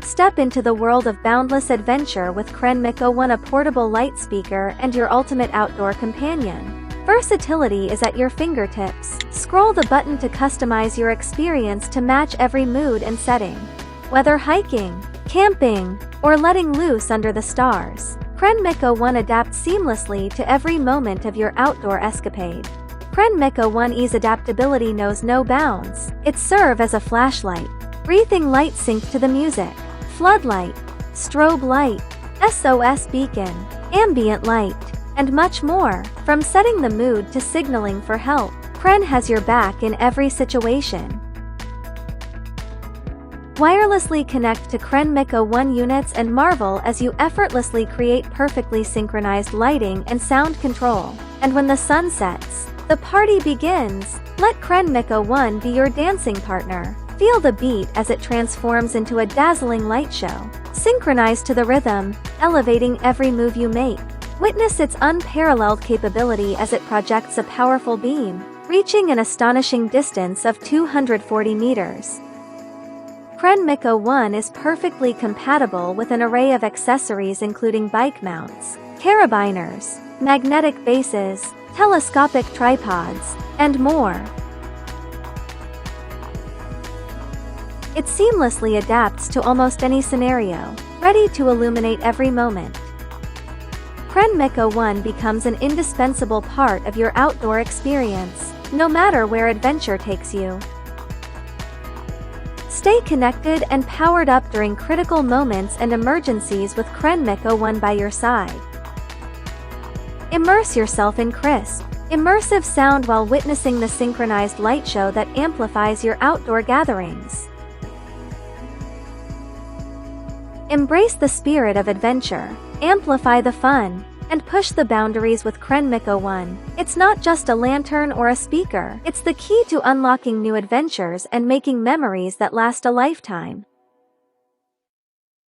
Step into the world of boundless adventure with CREN MC01, a portable light speaker and your ultimate outdoor companion. Versatility is at your fingertips. Scroll the button to customize your experience to match every mood and setting. Whether hiking, camping, or letting loose under the stars, CREN MC01 adapts seamlessly to every moment of your outdoor escapade. CREN MC01's adaptability knows no bounds. It serves as a flashlight, breathing light sync to the music, floodlight, strobe light, SOS beacon, ambient light, and much more. From setting the mood to signaling for help, CREN has your back in every situation. Wirelessly connect to CREN MC01 units and marvel as you effortlessly create perfectly synchronized lighting and sound control. And when the sun sets, the party begins. Let CREN MC01 be your dancing partner. Feel the beat as it transforms into a dazzling light show. Synchronize to the rhythm, elevating every move you make. Witness its unparalleled capability as it projects a powerful beam, reaching an astonishing distance of 240 meters. CREN MC01 is perfectly compatible with an array of accessories including bike mounts, carabiners, magnetic bases, telescopic tripods, and more. It seamlessly adapts to almost any scenario, ready to illuminate every moment. CREN MC01 becomes an indispensable part of your outdoor experience, no matter where adventure takes you. Stay connected and powered up during critical moments and emergencies with CREN MC01 by your side. Immerse yourself in crisp, immersive sound while witnessing the synchronized light show that amplifies your outdoor gatherings. Embrace the spirit of adventure, amplify the fun, and push the boundaries with CREN MC01. It's not just a lantern or a speaker, it's the key to unlocking new adventures and making memories that last a lifetime.